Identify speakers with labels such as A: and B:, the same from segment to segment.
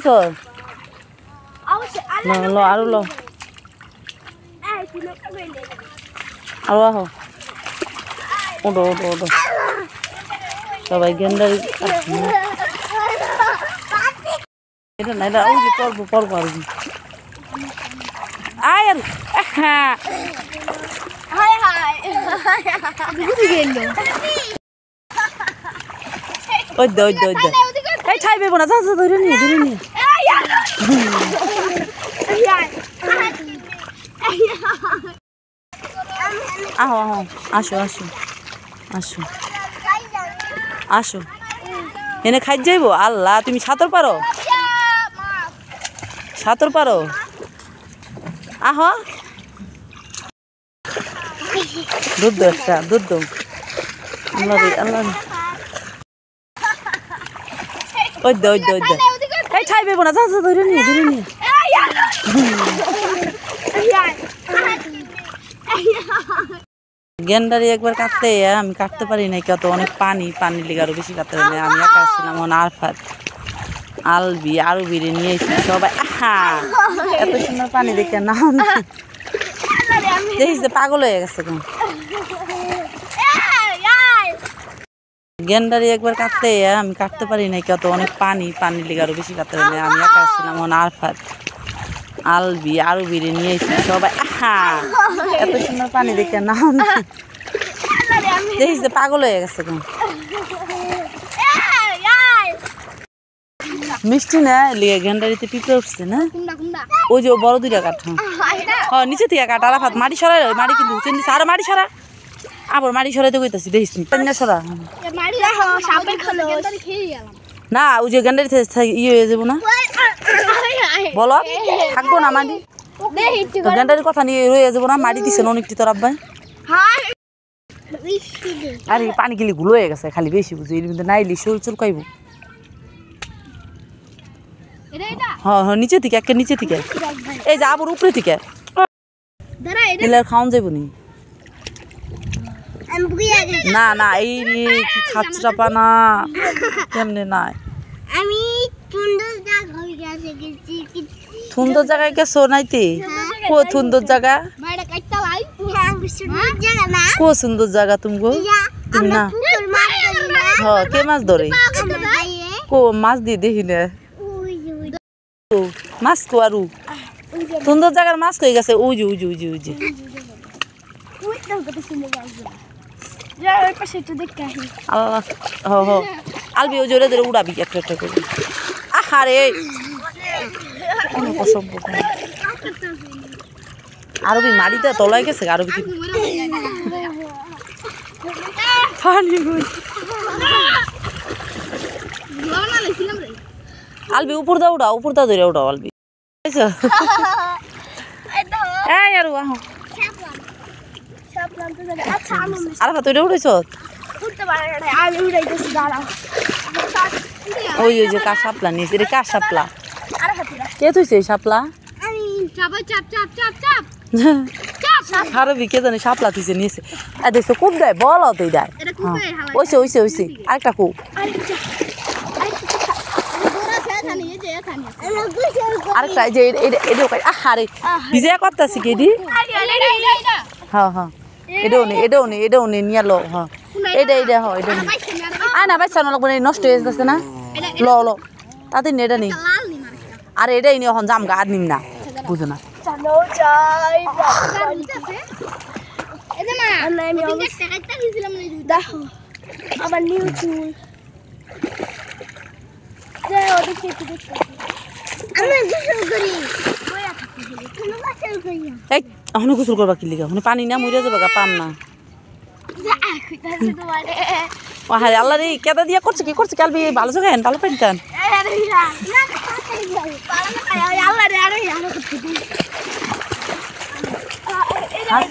A: পাইছ ল আরো ল আরো আহো ওডো ওডো ওডো সবাই গেন্ডারি এটা না এটা ওই যে পর্ব আর আয় আর হ্যাঁ
B: হাই হাই বুঝি গেল
A: ওই দে এই ছাইবে না যা যা ধরে নিয়ে আহো আহো আসো আসো আসো আসো এনে খাই যাইবো আল্লাহ তুমি সাঁতর পারো আহো দুধ দো একটা দুধ দো আল্লাহ ওই দে এই ছাইবে না যা যা ধরে নিয়ে গেন্ডারি একবার কাটতে আমি কাটতে পারি না কত অনেক পানি লেগে আরো বেশি কাটতে পারি না আমি একা আসছিলাম আরফাত আলবি আরবিরে নিয়ে এসেছি সবাই এত সুন্দর পানি দেখে না দেখিস পাগল হয়ে গেছে গেন্ডারি একবার কাটতে আমি কাটতে পারি না কত অনেক পানি লেগে আরো বেশি কাটতে পারি না আমি একা আসছিলাম আরফাত আলবি আরবিরে নিয়ে এসেছি সবাই এত সুন্দর পানি দেখে না দেখিস পাগল হয়ে গেছে মিষ্টি না লিয়ে গেন্ডারিতে পিঁপড়ে উঠছে না ওই যে বড় দুইটা কাঠ হ্যাঁ নিচে থেকে কাঠ আরাফাত মাটি সরাই মাটি কিন্তু উঠে নিচ্ছে আরো মাটি সরা আবার মাটি সরাইতে কইতাছি দেখিস না সরা না ওই যে গেন্ডারিতে ইয়ে হয়ে যাবো না বলো থাকবো না মাটি তো গেন্ডারির কথা নিয়ে রয়ে যাবো না মাটি দিছে অনেকটি তোর আব্বাই আরে পানি গেলে গুলো হয়ে গেছে খালি বেশি বুঝি এর মধ্যে নাইলি শরীর চুলকাইব হ্যাঁ নিচে থেকে একে নিচে থেকে এই যে আবার উপরে থেকে খাওয়ান যাইব নি না না এই কি খাচরা পানা কেমনে নাই
B: আমি
A: সুন্দর জায়গায় গেছো নাইতে কো সুন্দর জায়গা কো সুন্দর জায়গা তুমি না হ্যাঁ কে মাছ ধরে কো মাছ দিয়ে দেখি না মাছ কো আরু সুন্দর জায়গার মাছ কই গেছে ওই যে আল্লাহ আলবি ও জোরে জোরে উড়াবি একটা করে আহারে অসভ্য আরবি মাটিতে তলায় গেছে আরবি আলবি উপর দা ধরে উড়াও আলবি আরাফা তুই উড়েছ ওই যে কার সাপলা নিয়েছে রে কার সাপলা কে তুইছে সাপলা আরবি কে জানি সাপলা তুইছে নিয়েছে দেখছো খুব দেয় বল তুই দেয় ওইছে আরেকটা খুব আরেকটা যে আরে ভিজে করতেছি কি দি হ্যাঁ এটাও নে নিয়ে লো হ্যাঁ এটা হ্যাঁ এটা নে আয় না বাচ্চা লাগবে নষ্ট হয়ে যাচ্ছে না ল তাতে নে এটা নেই আর এটাই নিয়ে এখন জামগা আর নিম না বুঝো না এখনো গোসল করবা কি লিগা পানি না মরে যাবে পাম না হায় আল্লাহ রে কেদা দিয়া করছে কি কালবি ভালো জায়গায় ভালো পেনতেন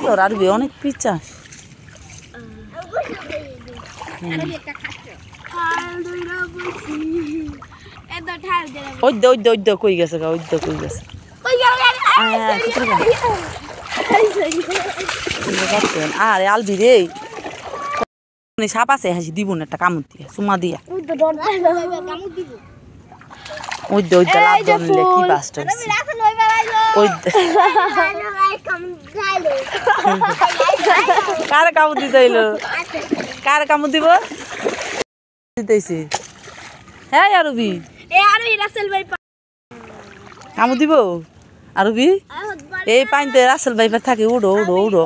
A: তোর আরবি অনেক পিচ্ছা ওই কই গেছে আরে আলবি রে সাপ আছে হাসি দিব না একটা কামড় দিয়ে চুমা দিয়া ওই দই লাভ দিলে কি বাস্ট
B: তুমি রাখো লই বাবাইলো
A: ওই
B: ভাই কম গাইলো
A: কার কামু দিতেইলো কার কামু দিব দিতেছি হ্যাঁ আরবি
B: এ আরে রাসেল ভাই
A: কামু দিব আরবি এই পানিতে রাসেল ভাই থাকে উড়ো উড়ো উড়ো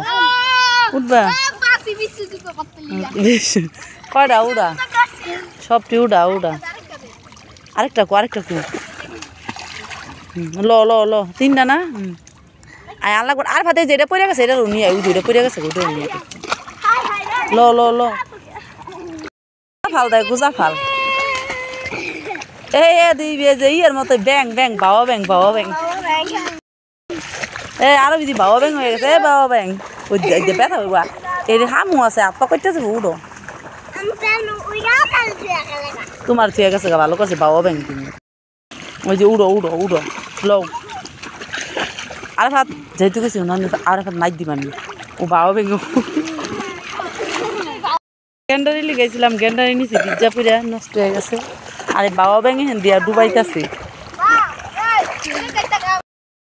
A: উঠবা
B: পাতি বিসু দিতে কতলি
A: কয়টা উড়া সবটি উড়া উড়া আরেকটা কু ল ল ল তিনটা না আয় আল্লাহ আর ভাতে যেটা পড়ে গেছে এটা রুনি আয় ওইটা পড়ে গেছে ওইটা রুনি ল ল ল ফাল দেয় গুজা ফাল এ দিবে যে ইয়ের মতো ব্যাং ব্যাং বাবা ব্যাং এ আরো বিধি বাবা ব্যাং হয়ে গেছে বাবা ব্যাং ওই ব্যথা হইবা এই হামু আছে আপা করতেছে উড়ো তোমার ঠিক আছে ভালো করছে বাবা ব্যাং তুমি ওই যে উড়ো উড়ো উড়ো লো আর ভাত যেহেতু গেছি আর ভাত নাইট দিম আমি ও বাবা ব্যাং গেন্ডারি গেছিলাম গেন্ডারি নিছি পিজ্জা পুরা নষ্ট হয়ে গেছে আরে বাবা ব্যাঙে হেন দিয়া ডুবাইতাছে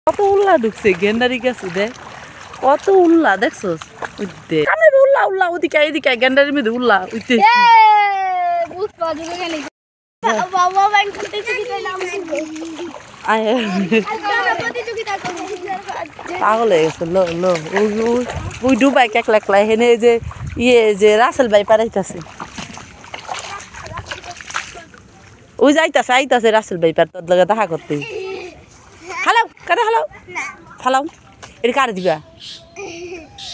A: কত উল্লা ঢুকছে গেন্ডারি গেছে দেখ কত উল্লা দেখছস উঠতে আমি উল্লা উল্লা ওদিকে এদিকে গেন্ডারির মধ্যে উল্লা উঠতে
B: বাবা ব্যাংক করতে নাম
A: পাগল হয়ে গেছে লো লো ওই ডুবাই কেক লেকলাই হেনে যে ইয়ে যে রাসেল ভাই পারাইতাছে ওই যাইতাছে আইতাছে রাসেল ভাই পার তোর লগে দেখা করতে হালাও কাটা হালাও ফালাও এটা কারে দিবা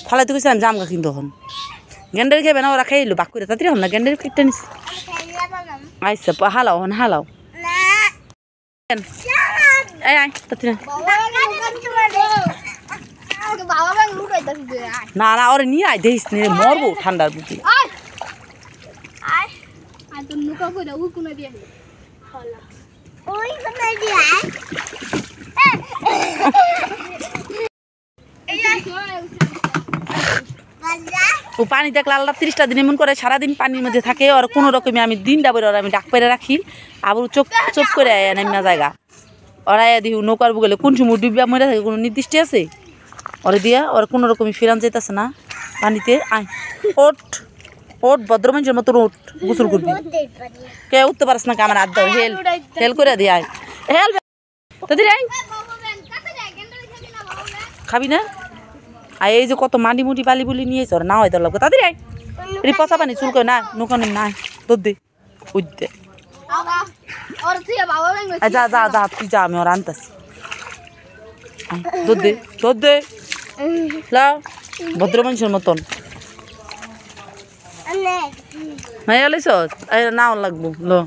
A: ফালাই তো গেছিলাম জামগা কিন্তু তখন গেন্ডারি খাইবে না ওরা খাইলো বাক করে তাড়াতাড়ি হন না গেন্ডারি কেটে নিস আইসা হালাও হন হালাও এই আয় তাড়াতাড়ি না না ওরে নিয়ে আয় দেখিস নি মরবো ঠান্ডার বুঝি ও পানি দেখলে আল্লাহ 30টা দিন এমন করে সারাদিন পানির মধ্যে থাকে আর কোনো রকমে আমি দিনটা বেরো আমি ডাক পেরে রাখি আবার চোখ চোখ করে নামিয়া জায়গা ওরা দিও নৌকার বুগলে কোন সময় ডুবিয়া মরে থাকে কোনো নির্দিষ্ট আছে ওরে দিয়া ওর কোনো রকমই ফিরান যাইতেছে না পানিতে আয় ওট ওট ভদ্র মানুষের মতো ওট গোসল করবি কে উঠতে পারিস না আমার হাত দাও হেল হেল করে দিয়ে আয় হেল তাদের আয় খাবি না আর এই যে কত মাটি মুটি বালি বুলি নিয়েছে ওরা না হয় তোর লাগবে তাদের আয় এটি পচা পানি চুল করে না নৌকানে নাই তোর দে উঠতে যা যা যা তুই যা আমি ওর আনতেছি তোর দে ভদ্র মানুষের মতন নাও লাগবো লো